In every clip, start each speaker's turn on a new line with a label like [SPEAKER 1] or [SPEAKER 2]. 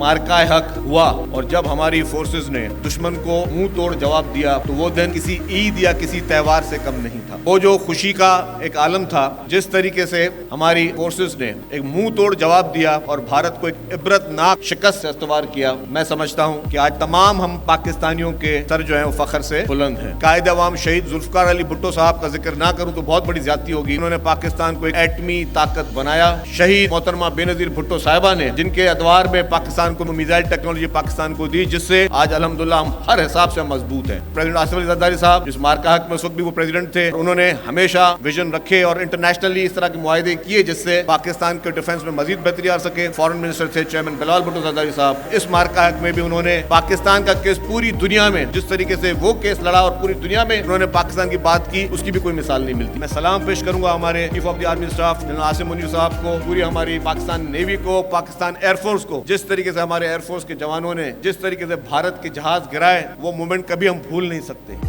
[SPEAKER 1] मार्का हक हुआ और जब हमारी फोर्सेस ने दुश्मन को मुंह तोड़ जवाब दिया तो वो दिन किसी ईद या किसी त्यौहार से कम नहीं था। वो जो खुशी का एक आलम था, जिस तरीके से हमारी फोर्सेस ने एक मुंह तोड़ जवाब दिया और भारत को एक इबरतनाक शिकस्त से इस्तवार किया, मैं समझता हूँ कि आज तमाम हम पाकिस्तानियों के सर जो है वो फख्र से बुलंद हैं। कायद अवाम शहीद जुल्फकार अली भुट्टो साहब का जिक्र ना करूँ तो बहुत बड़ी ज्यादती होगी। उन्होंने पाकिस्तान को एक एटमी ताकत बनाया। शहीद मोहतरमा बेनजीर भुट्टो साहिबा ने, जिनके अदवार में पाकिस्तान को मिसाइल टेक्नोलॉजी पाकिस्तान को दी, जिससे आज अल्हम्दुलिल्लाह हम हर हिसाब से मजबूत हैं। प्रेसिडेंट आसिफ अली जरदारी साहब जिस मार्का हक में उस वक्त भी वो प्रेसिडेंट थे, उन्होंने हमेशा विजन रखे और इंटरनेशनली इस तरह के मुआहदे किए जिससे पाकिस्तान के डिफेंस में मजीद बेहतरी आ सके। फॉरेन मिनिस्टर थे चेयरमैन बिलावल भुट्टो जरदारी साहब। इस मार्का हक में भी उन्होंने पाकिस्तान का केस पूरी दुनिया में, जिस तरीके से वो केस लड़ा और पूरी दुनिया में उन्होंने पाकिस्तान की बात की, उसकी भी कोई मिसाल नहीं मिलती। मैं सलाम पेश करूंगा हमारे chief of the army staff general Asim Munir साहब को, पूरी हमारी पाकिस्तान नेवी को, पाकिस्तान एयरफोर्स को। जिस तरीके से हमारे एयरफोर्स के जवानों ने जिस तरीके से भारत के जहाज गिराए, वो मोमेंट कभी हम भूल नहीं सकते।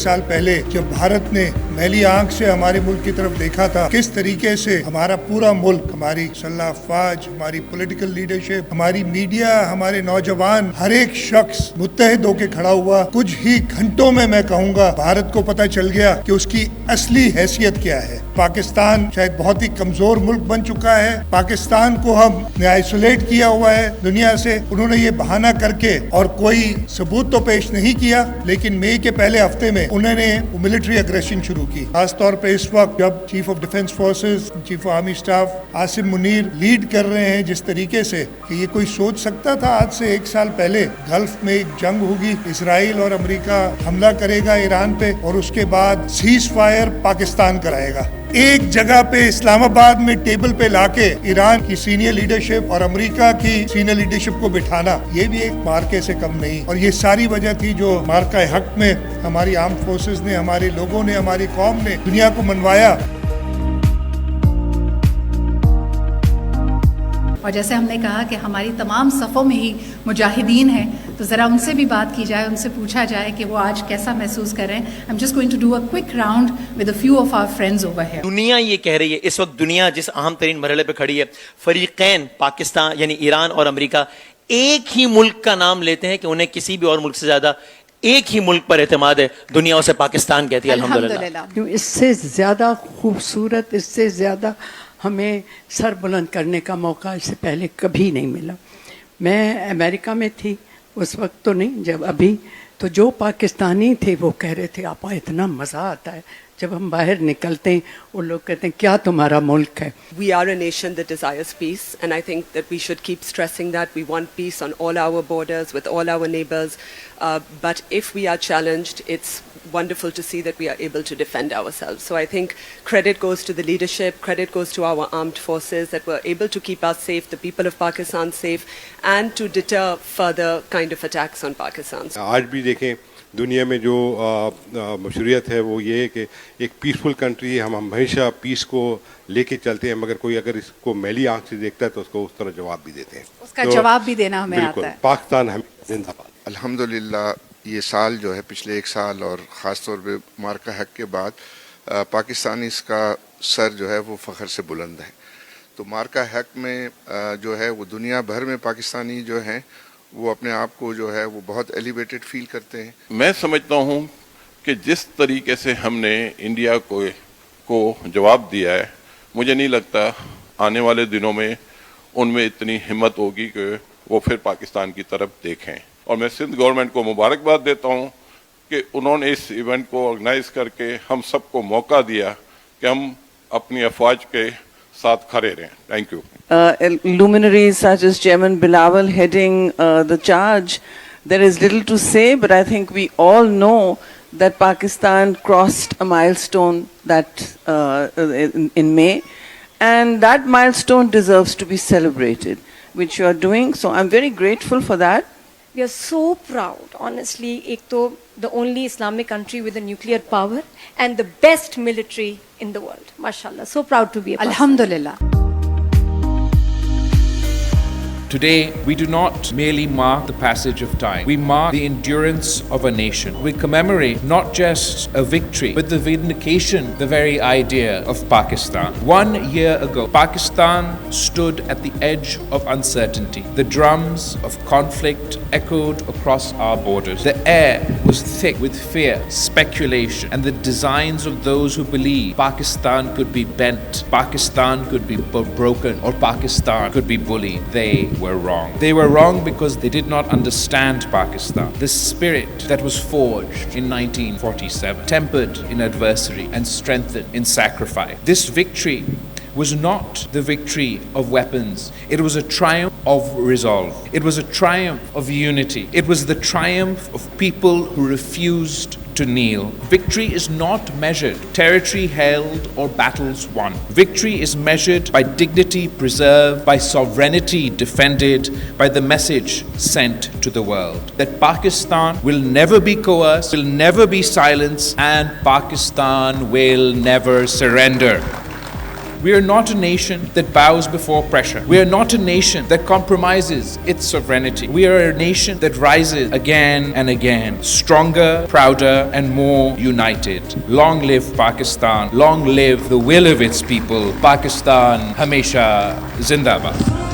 [SPEAKER 2] साल पहले जब भारत ने मैली आंख से हमारे मुल्क की तरफ देखा था, किस तरीके से हमारा पूरा मुल्क, हमारी सल्ला अफवाज, हमारी पॉलिटिकल लीडरशिप, हमारी मीडिया, हमारे नौजवान, हर एक शख्स मुत्तहिद होकर खड़ा हुआ। कुछ ही घंटों में मैं कहूँगा भारत को पता चल गया कि उसकी असली हैसियत क्या है। पाकिस्तान शायद बहुत ही कमजोर मुल्क बन चुका है। पाकिस्तान को हमने आइसोलेट किया हुआ है दुनिया से। उन्होंने ये बहाना करके और कोई सबूत तो पेश नहीं किया, लेकिन मई के पहले हफ्ते में उन्होंने मिलिट्री अग्रेशन शुरू की। खास तौर पे इस वक्त जब chief of defence forces, chief of army staff Asim Munir lead कर रहे हैं जिस तरीके से, कि ये कोई सोच सकता था आज से 1 साल पहले गल्फ में एक जंग होगी, इसराइल और अमेरिका हमला करेगा ईरान पे और उसके बाद सीज फायर पाकिस्तान कराएगा। एक जगह पे इस्लामाबाद में टेबल पे लाके ईरान की सीनियर लीडरशिप और अमेरिका की सीनियर लीडरशिप को बिठाना, ये भी एक मार्के से कम नहीं। और ये सारी वजह थी जो मार्का हक में हमारी आर्म फोर्सेस ने, हमारे लोगों ने, हमारी कौम ने दुनिया को मनवाया।
[SPEAKER 3] और जैसे हमने कहा कि हमारी तमाम सफ़ों में ही मुजाहिदीन हैं, तो ज़रा उनसे भी बात की जाए, उनसे पूछा जाए कि वो आज कैसा महसूस कर रहे हैं। I am just going to do a quick round with a few of our friends over here.
[SPEAKER 4] दुनिया ये कह रही है, इस वक्त दुनिया जिस अहम तरीन मरहले पे खड़ी है, फरीकैन पाकिस्तान यानी ईरान और अमेरिका एक ही मुल्क का नाम लेते हैं कि उन्हें किसी भी और मुल्क से ज्यादा एक ही मुल्क पर एतमाद है, दुनिया उसे पाकिस्तान कहती है। अल्हम्दुलिल्लाह।
[SPEAKER 5] इससे ज्यादा खूबसूरत, इससे ज्यादा हमें सर बुलंद करने का मौका इससे पहले कभी नहीं मिला। मैं अमेरिका में थी उस वक्त, तो नहीं, जब अभी तो जो पाकिस्तानी थे वो कह रहे थे आपा इतना मज़ा आता है जब हम बाहर निकलते हैं, वो लोग कहते हैं क्या तुम्हारा मुल्क है।
[SPEAKER 6] We are a nation that desires peace, and I think that we should keep stressing that. We want peace on all our borders with all our neighbors, but if we are challenged, it's wonderful to see that we are able to defend ourselves. So I think credit goes to the leadership, credit goes to our armed forces that were able to keep us safe, the people of Pakistan safe, and to deter further kind of attacks on Pakistan.
[SPEAKER 7] आज भी देखें दुनिया में जो मशरूइयत है वो ये है कि एक पीसफुल कंट्री है, हम हमेशा पीस को लेके चलते हैं, मगर कोई अगर इसको मैली आंख से देखता है तो उसको उस तरह जवाब भी देते हैं।
[SPEAKER 3] उसका जवाब भी देना हमें आता है।
[SPEAKER 7] पाकिस्तान हम जिंदाबाद।
[SPEAKER 8] अल्हम्दुलिल्लाह ये साल जो है, पिछले 1 साल और ख़ास तौर पे मार्का हक के बाद पाकिस्तानी इसका सर जो है वो फ़ख्र से बुलंद है। तो मार्का हक में जो है वो दुनिया भर में पाकिस्तानी जो हैं वो अपने आप को जो है वो बहुत एलिवेटेड फील करते हैं।
[SPEAKER 9] मैं समझता हूँ कि जिस तरीके से हमने इंडिया को जवाब दिया है, मुझे नहीं लगता आने वाले दिनों में उनमें इतनी हिम्मत होगी कि वो फिर पाकिस्तान की तरफ देखें। और मैं सिंध गवर्नमेंट को मुबारकबाद देता हूँ कि उन्होंने इस इवेंट को ऑर्गेनाइज करके हम सबको मौका दिया कि हम अपनी अफवाज के साथ खड़े रहें। Thank you.
[SPEAKER 10] Luminaries such as Chairman Bilawal heading the charge, there is little to say, but I think we all know that Pakistan crossed a milestone that in May, and that milestone deserves to be celebrated, which you are doing. So I'm very grateful for that.
[SPEAKER 11] We are so proud, honestly. Ek to the only Islamic country with a nuclear power and the best military in the world. MashaAllah. So proud to be a part.
[SPEAKER 3] Alhamdulillah.
[SPEAKER 12] Today, we do not merely mark the passage of time. We mark the endurance of a nation. We commemorate not just a victory, but the vindication, the very idea of Pakistan. 1 year ago, Pakistan stood at the edge of uncertainty. The drums of conflict echoed across our borders. The air was thick with fear, speculation, and the designs of those who believed Pakistan could be bent, Pakistan could be broken, or Pakistan could be bullied. They were wrong. They were wrong because they did not understand Pakistan. The spirit that was forged in 1947, tempered in adversity and strengthened in sacrifice. This victory was not the victory of weapons. It was a triumph of resolve. It was a triumph of unity. It was the triumph of people who refused to kneel. Victory is not measured territory held or battles won. Victory is measured by dignity preserved, by sovereignty defended, by the message sent to the world that Pakistan will never be coerced, will never be silenced, and Pakistan will never surrender. We are not a nation that bows before pressure. We are not a nation that compromises its sovereignty. We are a nation that rises again and again, stronger, prouder, and more united. Long live Pakistan. Long live the will of its people. Pakistan, Hamesha Zindabad.